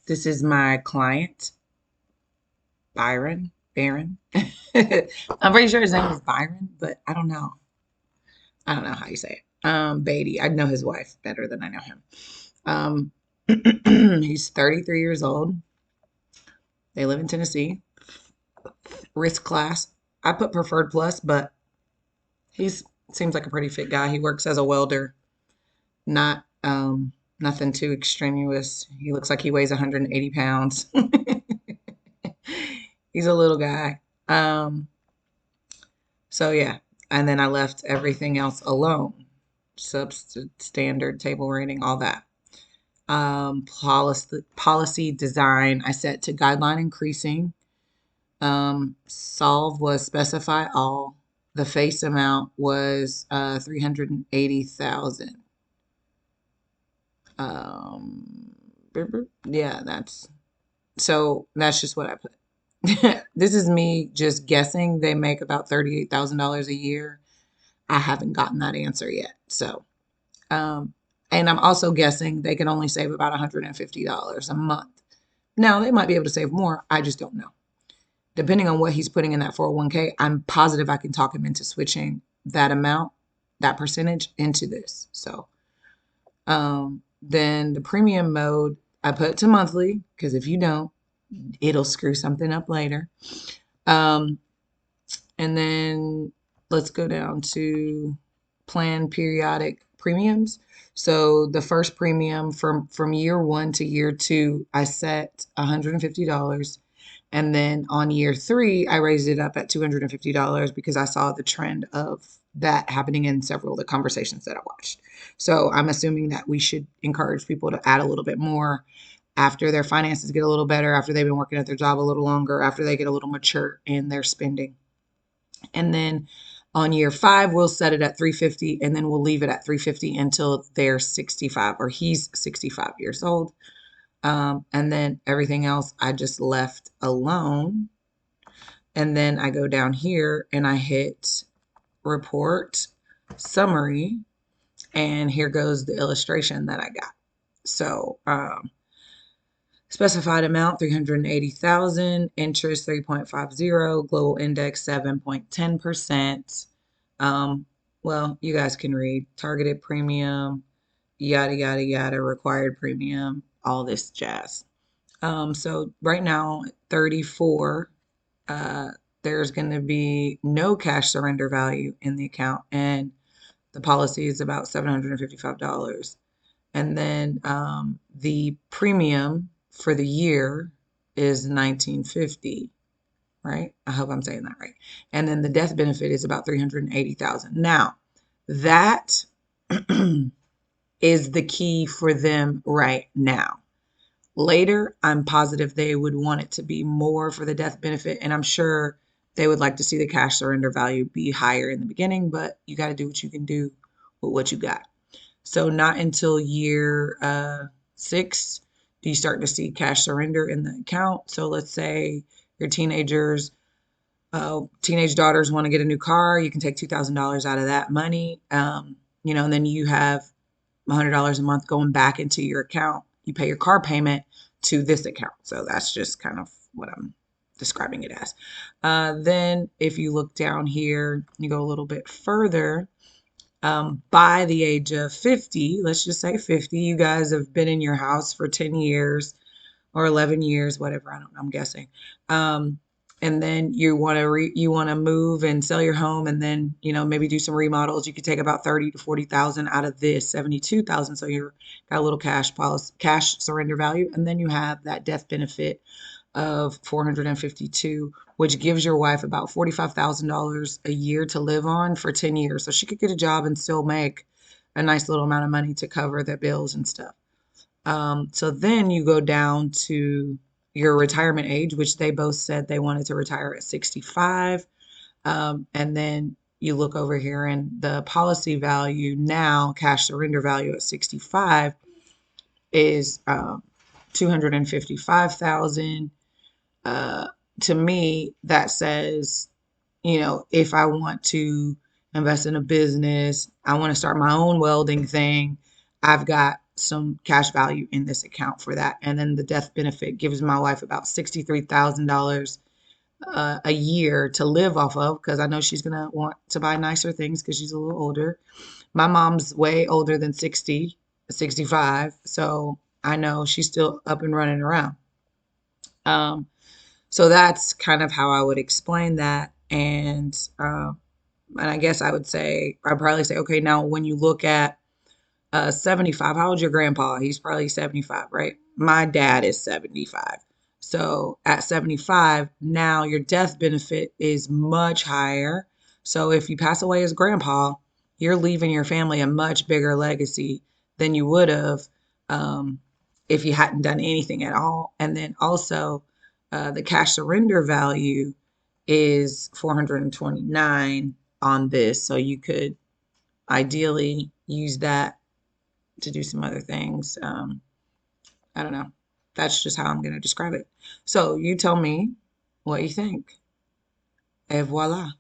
This is my client, Byron. Baron. I'm pretty sure his name is Byron, but I don't know. I don't know how you say it. Beatty. I know his wife better than I know him. Um, he's 33 years old. They live in Tennessee. Risk class. I put preferred plus, but he's seems like a pretty fit guy. He works as a welder. Not nothing too extraneous. He looks like he weighs 180 pounds. He's a little guy. So yeah, and then I left everything else alone. Substandard table rating, all that. Policy design, I set to guideline increasing. Solve was specify all. The face amount was 380,000. Um, yeah, that's just what I put. This is me just guessing. They make about $38,000 a year. I haven't gotten that answer yet. So, um, and I'm also guessing they can only save about $150 a month. Now, they might be able to save more. I just don't know. Depending on what he's putting in that 401k, I'm positive I can talk him into switching that amount, that percentage into this. So, then the premium mode, I put to monthly because if you don't, it'll screw something up later. Um, and then let's go down to plan periodic premiums. So the first premium from year one to year two, I set $150. And then on year three, I raised it up at $250 because I saw the trend of that happening in several of the conversations that I watched. So I'm assuming that we should encourage people to add a little bit more after their finances get a little better, after they've been working at their job a little longer, after they get a little mature in their spending. And then on year five, we'll set it at 350 and then we'll leave it at 350 until they're 65 or he's 65 years old. And then everything else I just left alone. And then I go down here and I hit report summary. And here goes the illustration that I got. So, specified amount 380,000, interest 3.50, global index 7.10%. Well, you guys can read targeted premium, yada yada yada, required premium, all this jazz. So right now, 34, there's going to be no cash surrender value in the account, and the policy is about $755. And then the premium for the year is 1950, right? I hope I'm saying that right. And then the death benefit is about 380,000. Now, that is the key for them right now. Later, I'm positive they would want it to be more for the death benefit, and I'm sure they would like to see the cash surrender value be higher in the beginning, but you got to do what you can do with what you got. So not until year 6 do you start to see cash surrender in the account. So let's say your teenage daughters want to get a new car, you can take $2,000 out of that money, and then you have $100 a month going back into your account. You pay your car payment to this account. So that's just kind of what I'm describing it as. Then if you look down here, you go a little bit further. By the age of 50, let's just say 50, you guys have been in your house for 10 years or 11 years, whatever, I don't know, I'm guessing. And then you want to move and sell your home and then, maybe do some remodels. You could take about 30 to 40,000 out of this 72,000. So you're got a little cash surrender value. And then you have that death benefit of 452, which gives your wife about $45,000 a year to live on for 10 years. So she could get a job and still make a nice little amount of money to cover their bills and stuff. So then you go down to your retirement age, which they both said they wanted to retire at 65. And then you look over here and the policy value now, cash surrender value at 65 is 255,000. To me, that says, if I want to invest in a business, I want to start my own welding thing, I've got some cash value in this account for that. And then the death benefit gives my wife about $63,000 a year to live off of, because I know she's gonna want to buy nicer things because she's a little older. My mom's way older than 60, 65, so I know she's still up and running around. Um, so that's kind of how I would explain that. And I guess I'd probably say, okay, now when you look at 75, how old's your grandpa? He's probably 75, right? My dad is 75. So at 75, now your death benefit is much higher. So if you pass away as grandpa, you're leaving your family a much bigger legacy than you would have um, if you hadn't done anything at all. And then also, the cash surrender value is 429 on this. So you could ideally use that to do some other things. I don't know. That's just how I'm going to describe it. So you tell me what you think. Et voila.